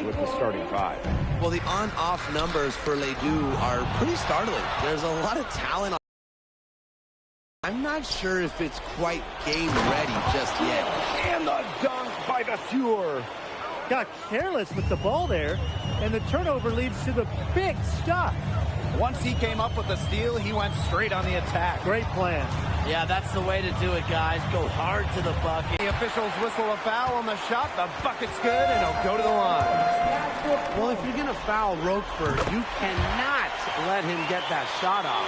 with the starting five. Well, the on-off numbers for Ledoux are pretty startling. There's a lot of talent. I'm not sure if it's quite game ready just yet. And the dunk by the Sieur. Got careless with the ball there, and the turnover leads to the big stuff. Once he came up with the steal, he went straight on the attack. Great plan. Yeah, that's the way to do it, guys. Go hard to the bucket. The officials whistle a foul on the shot. The bucket's good, and he'll go to the line. Well, if you're going to foul Roquefort, you cannot let him get that shot off.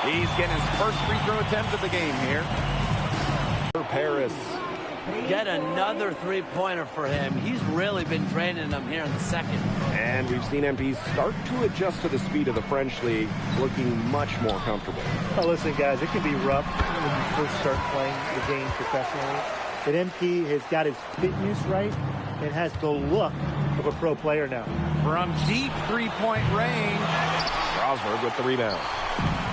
He's getting his first free throw attempt of the game here. For Paris. Get another three-pointer for him. He's really been draining them here in the second. And we've seen MP start to adjust to the speed of the French league, looking much more comfortable. Oh, listen, guys, it can be rough when you first start playing the game professionally. But MP has got his fitness right and has the look of a pro player now. From deep three-point range. Strasburg with the rebound.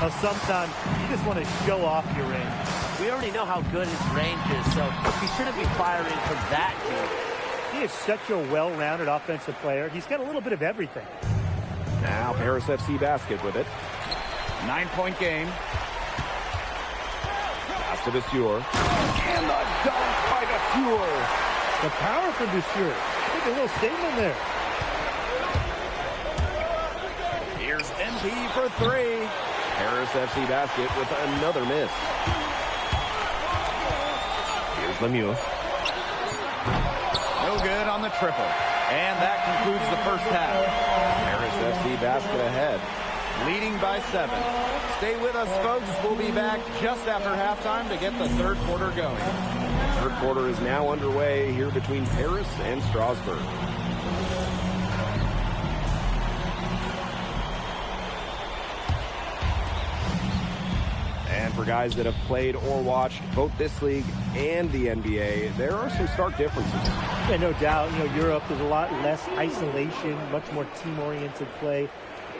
Now, sometimes you just want to show off your range. We already know how good his range is, so he shouldn't be firing from that deep. He is such a well-rounded offensive player. He's got a little bit of everything. Now Paris FC basket with it. 9-point game. Pass to the Sieur. And the dunk by the Sieur. The power from Sieur. Make a little statement there. Here's MP for three. Paris FC basket with another miss. Here's Lemieux. No good on the triple. And that concludes the first half. Paris FC basket ahead. Leading by 7. Stay with us, folks. We'll be back just after halftime to get the third quarter going. Third quarter is now underway here between Paris and Strasbourg. And for guys that have played or watched both this league and the NBA, there are some stark differences. Yeah, no doubt. You know, Europe, there's a lot less isolation, much more team-oriented play.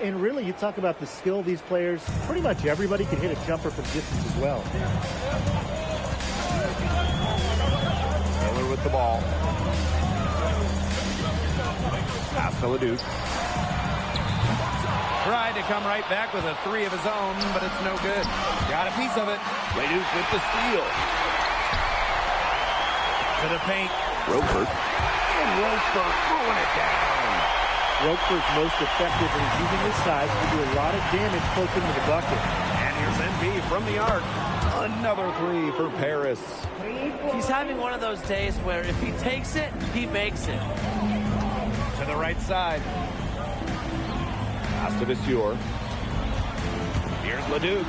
And really, you talk about the skill of these players, pretty much everybody can hit a jumper from distance as well. Miller with the ball. Pass to Ledoux. Tried to come right back with a three of his own, but it's no good. Got a piece of it. Ledoux with the steal. To the paint. Roquefort. And Roquefort throwing it down. Roquefort's most effective when he's using his size to do a lot of damage close into the bucket. And here's NB from the arc. Another three for Paris. He's having one of those days where if he takes it, he makes it. To the right side. Pass to the Sieur. Here's Ledoux.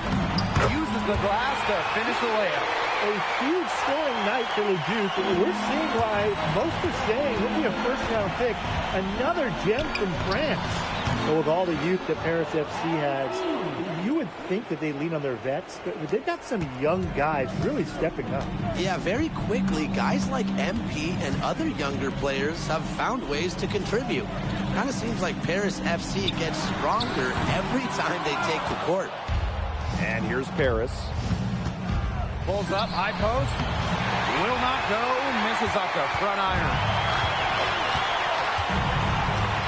Uses the glass to finish the layup. A huge scoring night for Ledoux. We're seeing why most are saying he'll be a first-round pick. Another gem from France. But with all the youth that Paris FC has, you would think that they lean on their vets, but they've got some young guys really stepping up. Yeah, very quickly, guys like MP and other younger players have found ways to contribute. Kind of seems like Paris FC gets stronger every time they take the court. And here's Paris. Pulls up, high post. Will not go, misses off the front iron.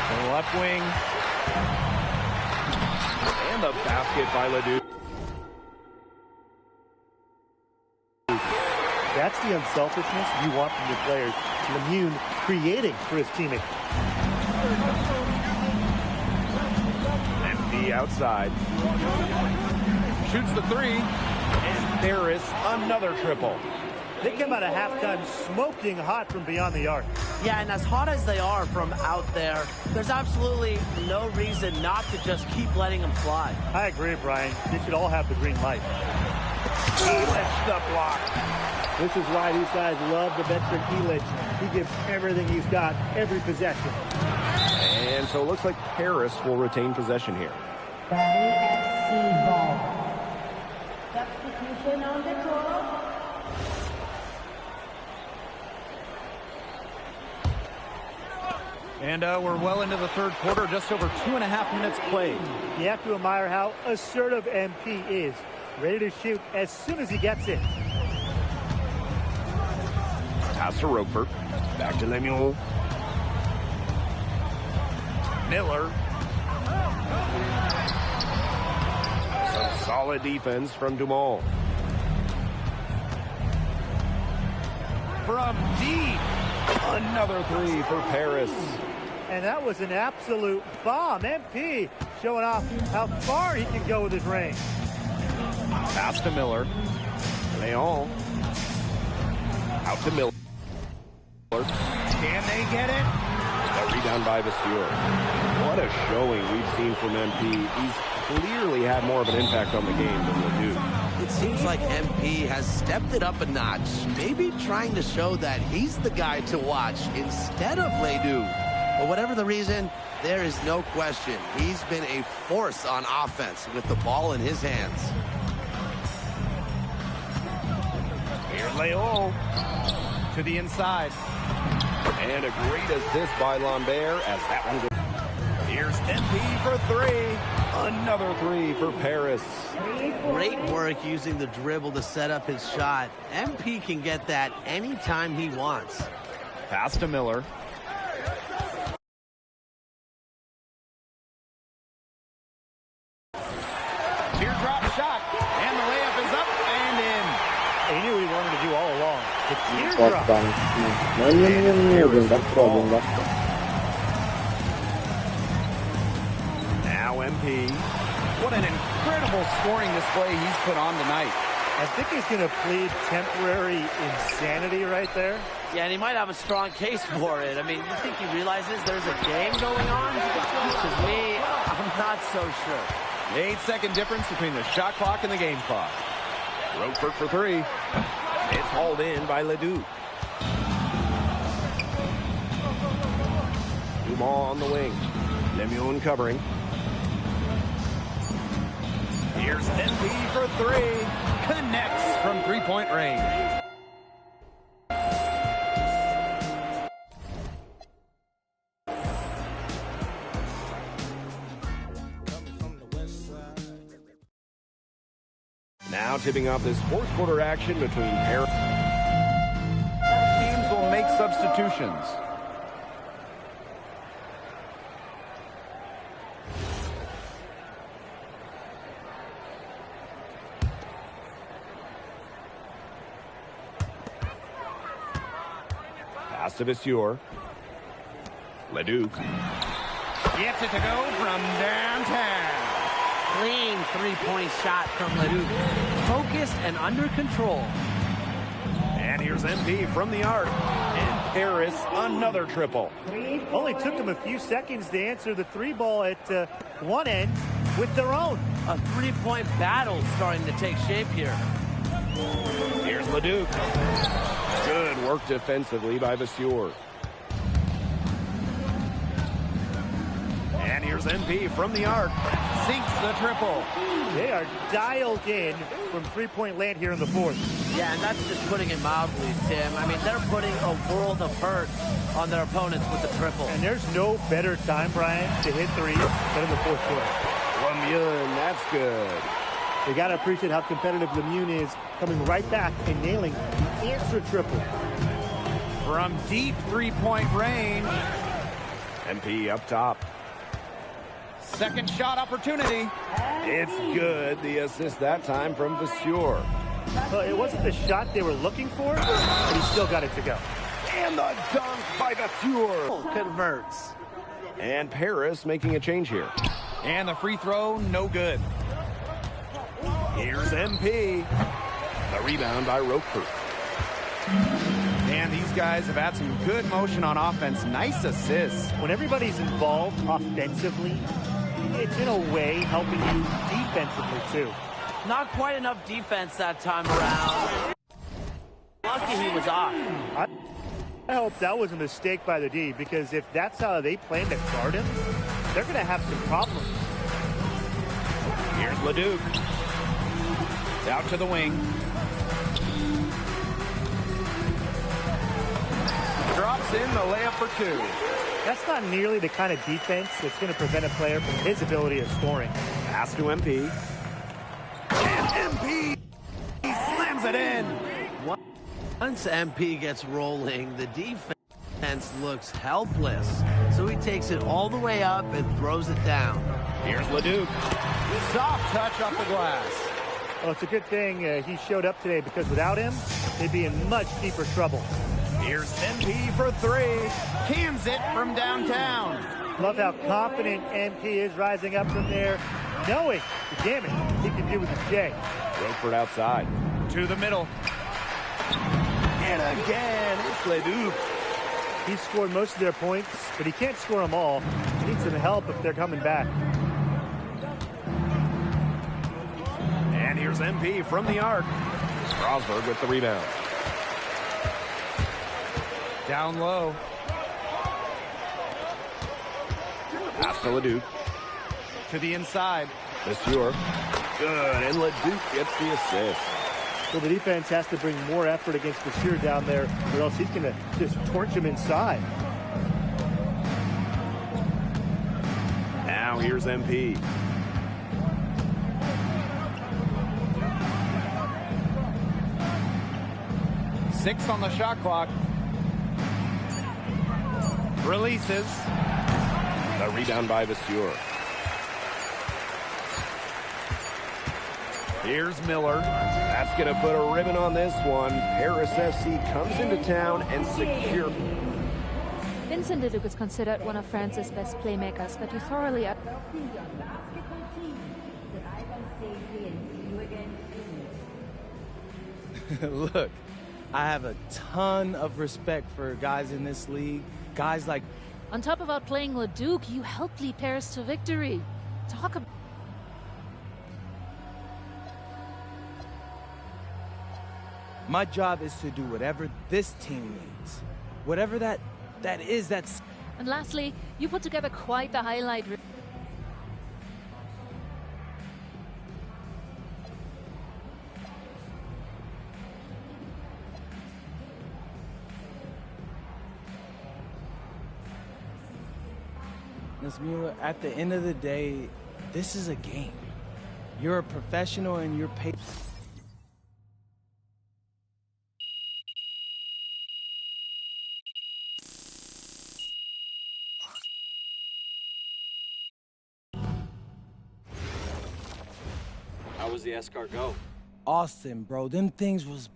The left wing. And the basket by Ledoux. That's the unselfishness you want from your players. Lemieux creating for his teammate. MP outside. Shoots the three. And Paris another triple. They come out of halftime smoking hot from beyond the arc. Yeah, and as hot as they are from out there, there's absolutely no reason not to just keep letting them fly. I agree, Brian. They should all have the green light. Elich the block. This is why these guys love the veteran Elich. He gives everything he's got, every possession. And so it looks like Paris will retain possession here. FC ball. Substitution on the court. And we're well into the third quarter, just over 2.5 minutes played. You have to admire how assertive MP is. Ready to shoot as soon as he gets it. Pass to Roquefort. Back to Lemieux. Miller. Some solid defense from Dumont. From deep. Another three for Paris. And that was an absolute bomb. MP showing off how far he can go with his range. Pass to Miller. Leon. Out to Miller. Can they get it? A rebound by Vasseur. What a showing we've seen from MP. He's clearly had more of an impact on the game than Ledoux. It seems like MP has stepped it up a notch, maybe trying to show that he's the guy to watch instead of Ledoux. But whatever the reason, there is no question he's been a force on offense with the ball in his hands. Here's Leon. To the inside. And a great assist by Lambert as that one goes. Here's MP for three. Another three for Paris. Great work using the dribble to set up his shot. MP can get that anytime he wants. Pass to Miller. Teardrop shot. And the layup is up and in. He knew what he wanted to do all along. The teardrop. Now MP. What an incredible scoring display he's put on tonight. I think he's going to plead temporary insanity right there. Yeah, and he might have a strong case for it. I mean, you think he realizes there's a game going on? Because me, I'm not so sure. 8-second difference between the shot clock and the game clock. Roquefort for three. It's hauled in by Ledoux. Dumont on the wing. Lemoun covering. Here's MP for three. Connects from three-point range. Now tipping off this fourth quarter action between Paris. Teams will make substitutions. Pass to Vasseur. Ledoux. Gets it to go from downtown. Clean three-point shot from Ledoux. Focused and under control. And here's MP from the arc. And Paris, another triple. Only took them a few seconds to answer the three ball at one end with their own. A three-point battle starting to take shape here. Here's Ledoux. Good work defensively by Vasseur. And here's MP from the arc. Sinks the triple. They are dialed in from three-point land here in the fourth. Yeah, and that's just putting it mildly, Tim. I mean, they're putting a world of hurt on their opponents with the triple. And there's no better time, Brian, to hit threes than in the fourth quarter. Lemoun, that's good. They got to appreciate how competitive Lemoun is, coming right back and nailing the answer triple. From deep three-point range. MP up top. Second shot opportunity. It's good. The assist that time from Vasseur. Well, it wasn't the shot they were looking for, but he still got it to go. And the dunk by Vasseur. Converts. And Paris making a change here. And the free throw, no good. Here's MP. The rebound by Roquefort. And these guys have had some good motion on offense. Nice assists. When everybody's involved offensively, it's in a way helping you defensively too. Not quite enough defense that time around. Lucky he was off. I hope that was a mistake by the D, because if that's how they plan to guard him, they're going to have some problems. Here's Ledoux. Out to the wing. Drops in the layup for two. That's not nearly the kind of defense that's going to prevent a player from his ability of scoring. Pass to MP. And MP slams it in. Once MP gets rolling, the defense defense looks helpless. So he takes it all the way up and throws it down. Here's Leduc. Soft touch off the glass. Well, it's a good thing he showed up today, because without him, they'd be in much deeper trouble. Here's MP for three. Cans it from downtown. Love how confident MP is rising up from there, knowing the damage he can do with his J. Roquefort outside. To the middle. And again, it's Leduc. He's scored most of their points, but he can't score them all. He needs some help if they're coming back. And here's MP from the arc. Strasburg with the rebound. Down low. Pass to Leduc. To the inside. Monsieur. Good, and Leduc gets the assist. Well, the defense has to bring more effort against Bashir down there, or else he's going to just torch him inside. Now here's MP. Six on the shot clock. Releases. The rebound by Monsieur. Here's Miller. That's going to put a ribbon on this one. Paris FC comes into town and secure. Vincent Leduc is considered one of France's best playmakers, but you thoroughly... Look, I have a ton of respect for guys in this league. Guys like... On top of outplaying Leduc, you helped lead Paris to victory. Talk about... My job is to do whatever this team needs. Whatever that is, that's... And lastly, you put together quite the highlight reel. Ms. Mueller, at the end of the day, this is a game. You're a professional and you're paid... How was the escargot? Austin, bro, them things was...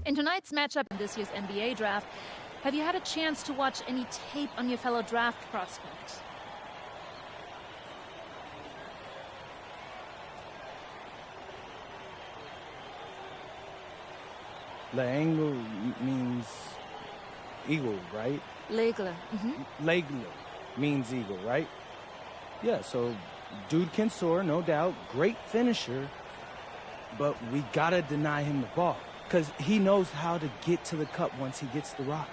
In tonight's matchup in this year's NBA draft, have you had a chance to watch any tape on your fellow draft prospect? L'Angle means eagle, right? L'Aigle. L'Aigle means eagle, right? Yeah, so dude can soar, no doubt. Great finisher. But we gotta deny him the ball, because he knows how to get to the cup once he gets the rock.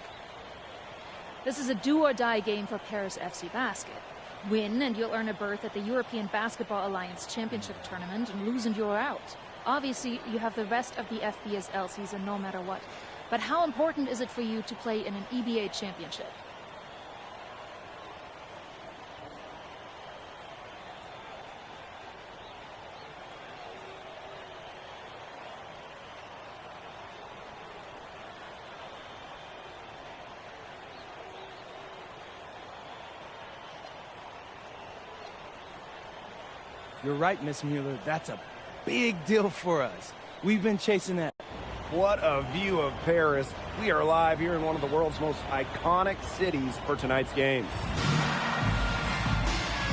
This is a do-or-die game for Paris FC Basket. Win and you'll earn a berth at the European Basketball Alliance Championship Tournament, and lose and you're out. Obviously, you have the rest of the FBSL season no matter what. But how important is it for you to play in an EBA championship? You're right, Miss Mueller. That's a big deal for us. We've been chasing that. What a view of Paris. We are live here in one of the world's most iconic cities for tonight's game.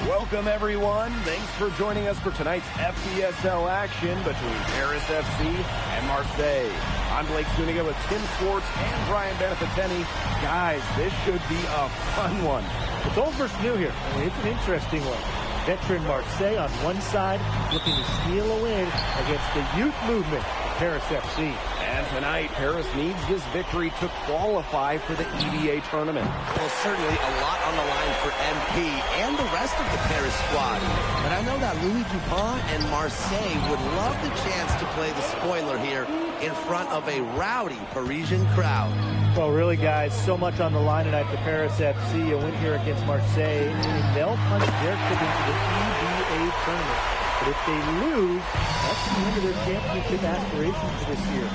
Welcome, everyone. Thanks for joining us for tonight's FBSL action between Paris FC and Marseille. I'm Blake Zuniga with Tim Swartz and Brian Beneficeni. Guys, this should be a fun one. It's old versus new here. I mean, it's an interesting one. Veteran Marseille on one side, looking to steal a win against the youth movement, Paris FC. And tonight, Paris needs this victory to qualify for the EVA tournament. Well, certainly a lot on the line for MP and the rest of the Paris squad. But I know that Louis Dupont and Marseille would love the chance to play the spoiler here in front of a rowdy Parisian crowd. Well, really, guys, so much on the line tonight for Paris FC. A win here against Marseille, and they'll punch their ticket into the EVA tournament. But if they lose, that's the end of their championship aspirations for this year.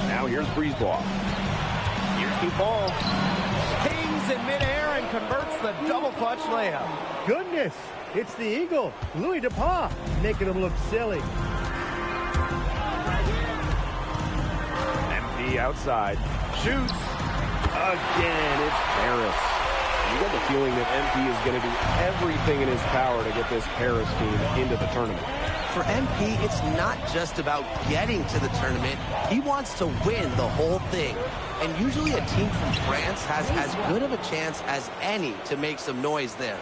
Now here's Brisebois. Here's Dupont. Hangs in midair and converts the double clutch layup. Goodness, it's the Eagle, Louis Dupont, making him look silly. MP outside. Shoots. Again, it's Paris. You get the feeling that MP is going to do everything in his power to get this Paris team into the tournament. For MP, it's not just about getting to the tournament. He wants to win the whole thing. And usually a team from France has as good of a chance as any to make some noise there.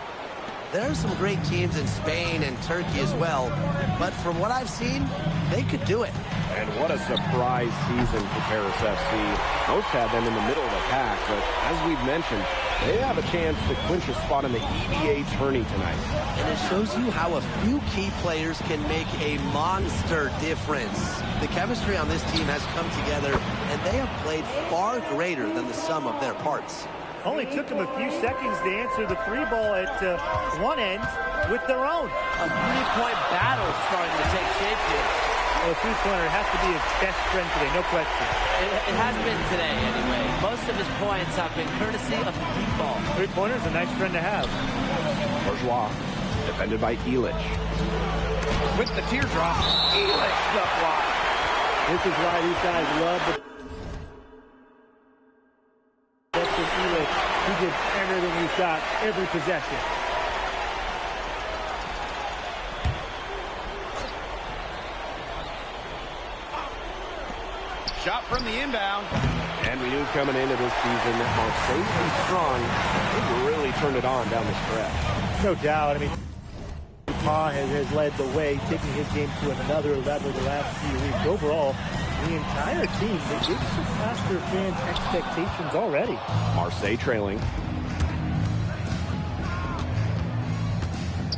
There are some great teams in Spain and Turkey as well, but from what I've seen, they could do it. And what a surprise season for Paris FC. Most had them in the middle of the pack, but as we've mentioned, they have a chance to clinch a spot in the EVA tourney tonight. And it shows you how a few key players can make a monster difference. The chemistry on this team has come together, and they have played far greater than the sum of their parts. Only took them a few seconds to answer the three ball at one end with their own. A three-point battle starting to take shape here. Well, the three-pointer has to be his best friend today, no question. It has been today, anyway. Most of his points have been courtesy of the deep ball. Three-pointer's a nice friend to have. Bourgeois, defended by Illich. With the teardrop, Elix the block. This is why these guys love the... He did everything he shot, every possession. Shot from the inbound. And we knew coming into this season that Marseille would be strong. They really turned it on down the stretch. No doubt. I mean, Dupont has led the way, taking his game to another level the last few weeks. Overall, the entire team, they've surpassed their fans' expectations already. Marseille trailing.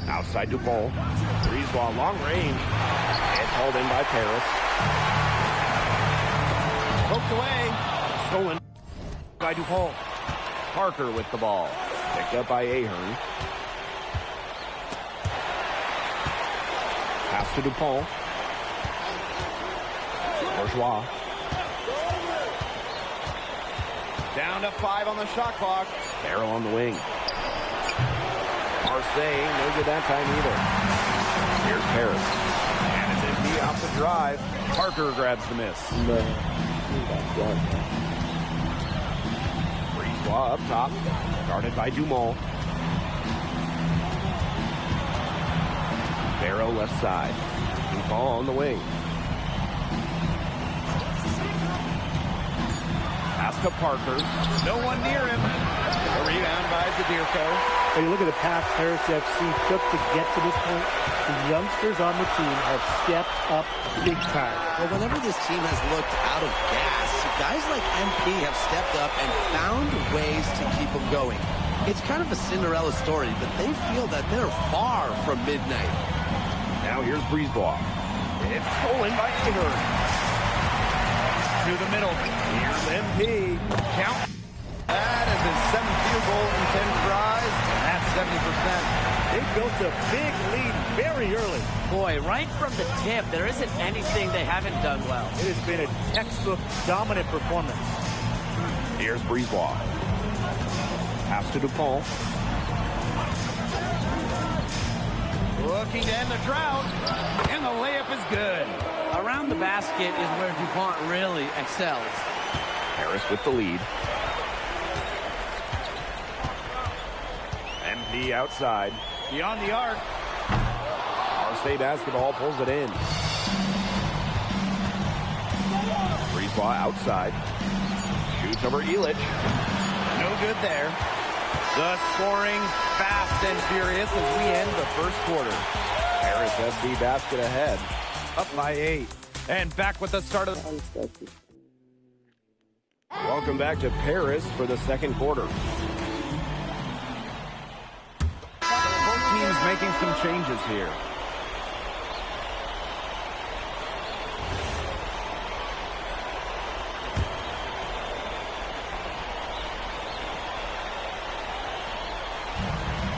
Outside Dupont. Brisebois long range. It's hauled in by Paris. Poked away. Stolen by Dupont. Parker with the ball. Picked up by Ahern. Pass to Dupont. Bourgeois. Down to 5 on the shot clock. Barrow on the wing. Marseille, no good that time either. Here's Paris. And it's empty off the drive. Parker grabs the miss. Brisebois up top. Guarded by Dumont. Barrow left side. Dupont on the wing. Pass to Parker. No one near him. A rebound by Zadirko. When you look at the path Paris FC took to get to this point, the youngsters on the team have stepped up big time. Well, whenever this team has looked out of gas, guys like MP have stepped up and found ways to keep them going. It's kind of a Cinderella story, but they feel that they're far from midnight. Now here's Brisebois. It's stolen by Ahern. To the middle. Here's MP. Count. That is his 7th field goal in 10 tries. That's 70%. They built a big lead very early. Boy, right from the tip, there isn't anything they haven't done well. It has been a textbook dominant performance. Here's Brisebois. Pass to Dupont. Looking to end the drought, and the layup is good. Around the basket is where DuPont really excels. Harris with the lead. MP outside. Beyond the arc. Marseille basketball pulls it in. Breeze ball outside. Shoots over Illich. No good there. The scoring fast and furious as we end the first quarter. Paris FC basket ahead. Up by 8. And back with the start of the... Welcome back to Paris for the second quarter. Both teams making some changes here.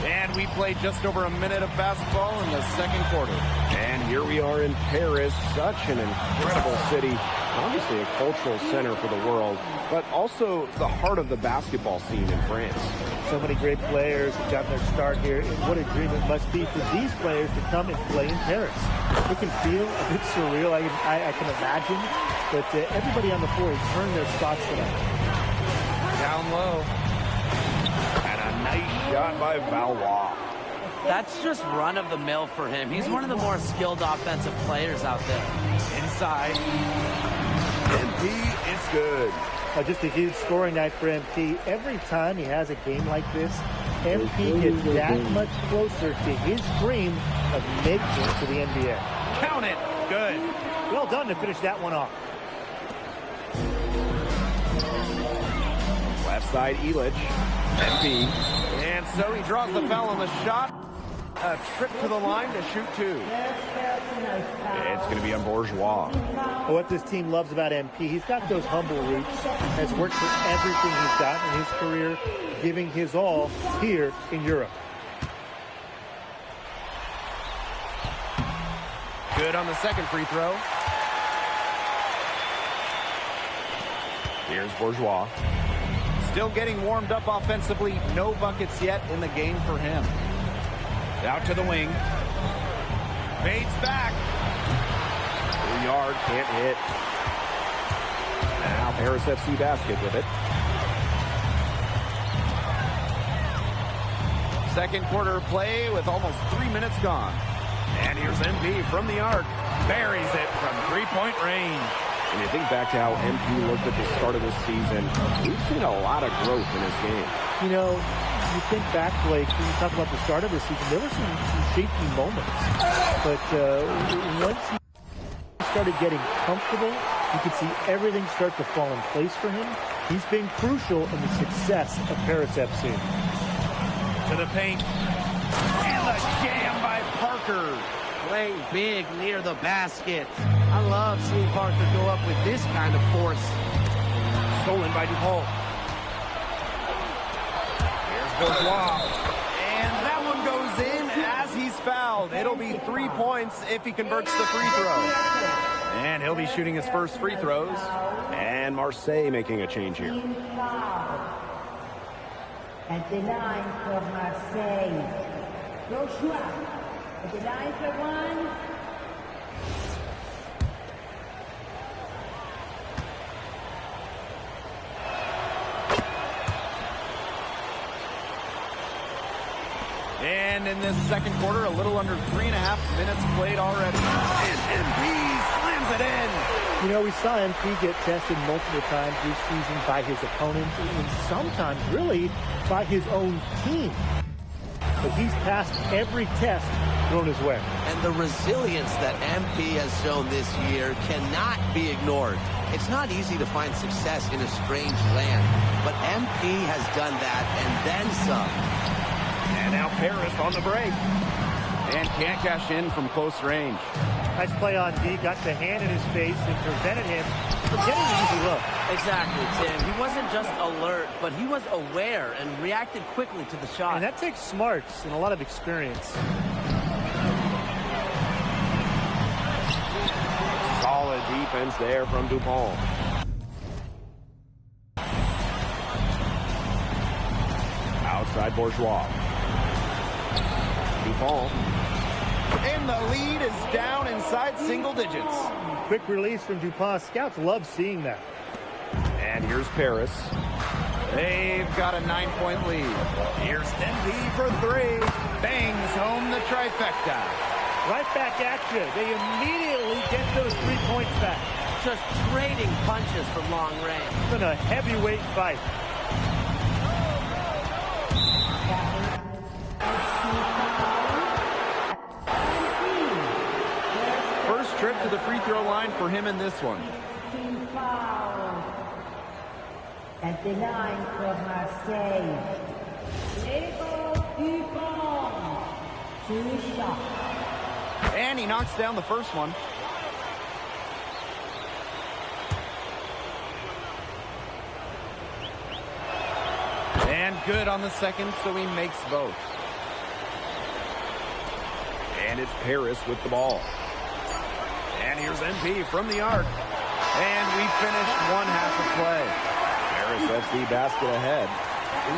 And we played just over a minute of basketball in the second quarter. And here we are in Paris, such an incredible city. Obviously a cultural center for the world, but also the heart of the basketball scene in France. So many great players have gotten their start here, and what a dream it must be for these players to come and play in Paris. It can feel a bit surreal, I can imagine, but everybody on the floor has earned their spots tonight. Down low. And a nice shot by Valois. That's just run-of-the-mill for him. He's one of the more skilled offensive players out there. Inside. MP, it's good. Just a huge scoring night for MP. Every time he has a game like this, MP gets that much closer to his dream of making it to the NBA. Count it. Good. Well done to finish that one off. Left side, Illich. MP. And so he draws the foul on the shot. A trip to the line to shoot 2. It's going to be on Bourgeois. What this team loves about MP, he's got those humble roots, has worked for everything he's got in his career, giving his all here in Europe. Good on the second free throw. Here's Bourgeois. Still getting warmed up offensively. No buckets yet in the game for him. Out to the wing. Fades back. 2 yard, can't hit. Now Paris FC basket with it. Second quarter play with almost 3 minutes gone. And here's MP from the arc. Buries it from three-point range. When you think back to how MP looked at the start of this season, we've seen a lot of growth in his game. You know, you think back, Blake, when you talk about the start of the season, there were some shaky moments. But once he started getting comfortable, you could see everything start to fall in place for him. He's been crucial in the success of Paris FC. To the paint. And the jam by Parker. Playing big near the basket. I love seeing Parker go up with this kind of force. Stolen by DuPont. Here's Bourgeois. And that one goes in as he's fouled. It'll be 3 points if he converts the free throw. And he'll be shooting his first free throws. And Marseille making a change here. At the line for Marseille, Joshua. At the line for 1. And in this second quarter, a little under 3.5 minutes played already. And MP slams it in. You know, we saw MP get tested multiple times this season by his opponents and sometimes really by his own team. But he's passed every test thrown his way. And the resilience that MP has shown this year cannot be ignored. It's not easy to find success in a strange land, but MP has done that and then some. And now Paris on the break. And can't cash in from close range. Nice play on D, got the hand in his face and prevented him from getting an easy look. Exactly, Tim. He wasn't just alert, but he was aware and reacted quickly to the shot. And that takes smarts and a lot of experience. Solid defense there from DuPont. Outside Bourgeois. DuPont. And the lead is down inside single digits. Quick release from Dupont. Scouts love seeing that. And here's Paris. They've got a 9-point lead. Here's NP for three. Bangs home the trifecta. Right back at you. They immediately get those 3 points back. Just trading punches from long range. It's been a heavyweight fight. First trip to the free throw line for him in this one. At the line for Marseille, Dupont. 2 shots. And he knocks down the first one. And good on the second, so he makes both. And it's Paris with the ball. And here's NP from the arc. And we finished one half of play. Paris FC basket ahead,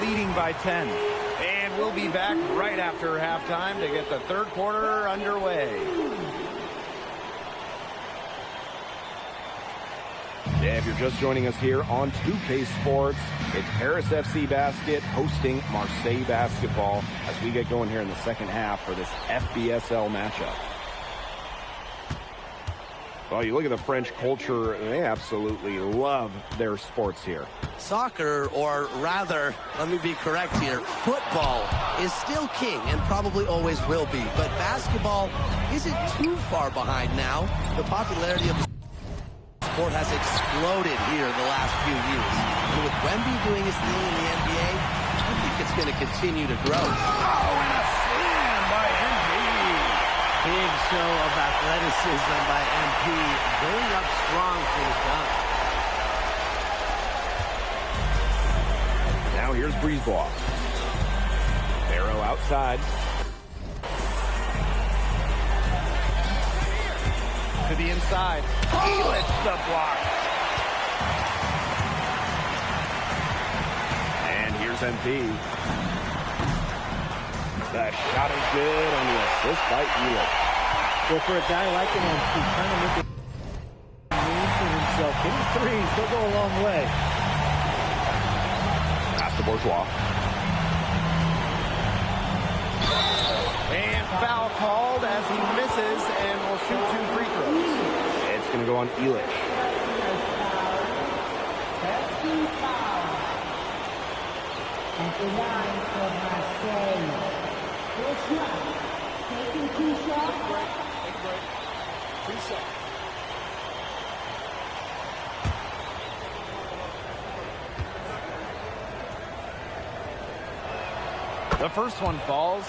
leading by 10. And we'll be back right after halftime to get the third quarter underway. Yeah, if you're just joining us here on 2K Sports, it's Paris FC Basket hosting Marseille Basketball as we get going here in the second half for this FBSL matchup. Well, you look at the French culture, they absolutely love their sports here. Soccer, or rather, let me be correct here, football is still king and probably always will be. But basketball isn't too far behind now. The popularity of the sport has exploded here in the last few years. And with Wemby doing his thing in the NBA, I think it's going to continue to grow. Oh, and a slam by NP. Big show of athleticism by MP, going up strong for the dunk. Now here's Brisebois. Barrow outside. To the inside. Elitch the block. And here's MP. The shot is good on the assist by Elitch. Well, for a guy like an MP, trying to make a name for himself, getting threes, they'll go a long way. Pass to Bourgeois. And foul called as he misses and will shoot 2 free throws. It's going to go on Elitch. At the line for Marseille, taking 2 shots. The first one falls.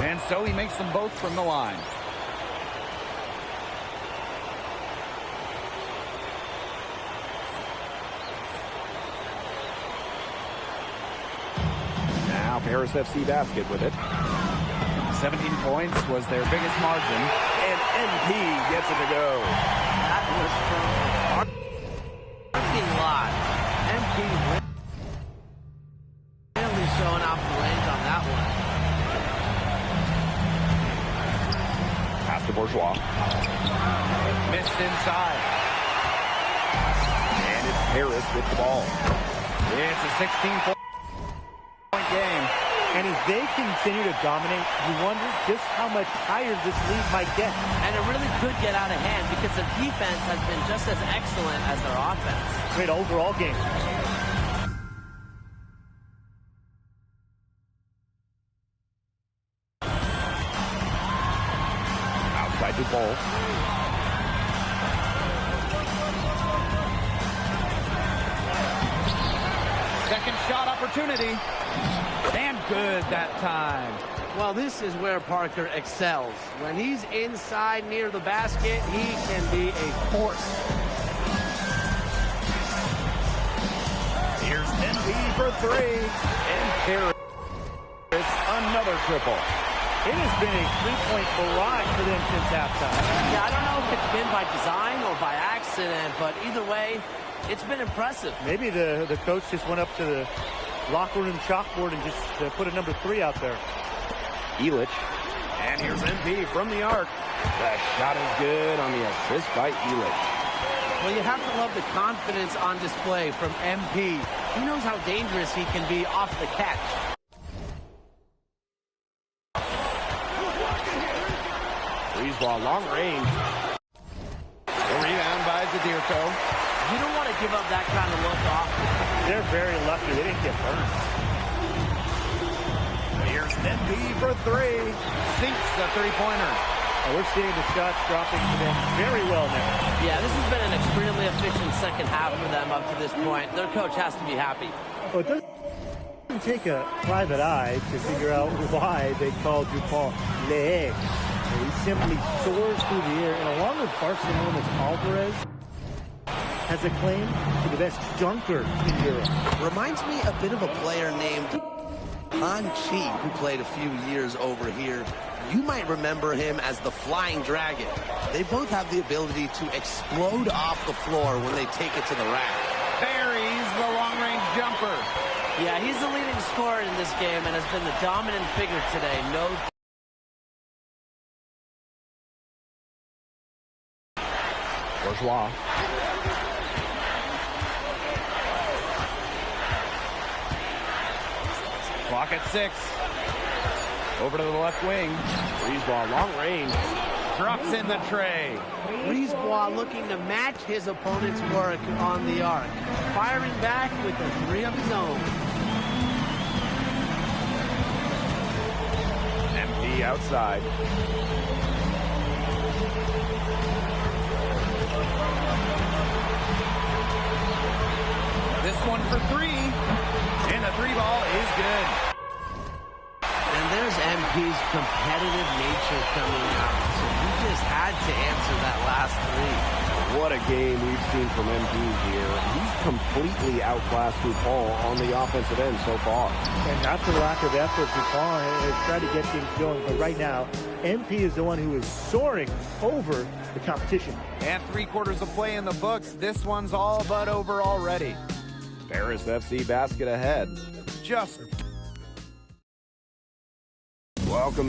And so he makes them both from the line. Now Paris FC Basket with it. 17 points was their biggest margin, and NP gets it to go. That was from the parking lot. MP really showing off the range on that one. Pass to Bourgeois. Missed inside. And it's Paris with the ball. It's a 16-point game. And as they continue to dominate, you wonder just how much higher this lead might get. And it really could get out of hand because the defense has been just as excellent as their offense. Great overall game. Outside the ball. Second shot opportunity. And good that time. Well, this is where Parker excels. When he's inside near the basket, he can be a force. Here's NP for three. And Paris another triple. It has been a three-point barrage for them since halftime. Yeah, I don't know if it's been by design or by accident, but either way, it's been impressive. Maybe the coach just went up to the locker room chalkboard and just put a number 3 out there. Elich. And here's MP from the arc. The shot is good on the assist by Elich. Well, you have to love the confidence on display from MP. He knows how dangerous he can be off the catch. Freeze ball, long range. The rebound by Zadirko. You don't want to give up that kind of look often. They're very lucky they didn't get burned. Here's MP for 3. Sinks the three-pointer. And we're seeing the shots dropping for them very well now. Yeah, this has been an extremely efficient second half for them up to this point. Their coach has to be happy. Well, it doesn't take a private eye to figure out why they called Dupont Le. He simply soars through the air, and along with Barcelona's Alvarez, has a claim to the best dunker in Europe. Reminds me a bit of a player named Han Chi, who played a few years over here. You might remember him as the Flying Dragon. They both have the ability to explode off the floor when they take it to the rack. Buries the long-range jumper. Yeah, he's the leading scorer in this game and has been the dominant figure today. No. Bourgeois. Clock at 6. Over to the left wing. Freeze ball, long range. Drops in the tray. Brisebois looking to match his opponent's work on the arc. Firing back with a 3 of his own. MP outside. This one for 3. And the 3 ball is good. And there's MP's competitive nature coming out. So he just had to answer that last 3. What a game we've seen from MP here. He's completely outclassed Dupont on the offensive end so far. And not for lack of effort, Dupont has tried to get things going, but right now, MP is the one who is soaring over the competition. And 3/4 of play in the books. This one's all but over already. Paris FC basket ahead. Just Welcome.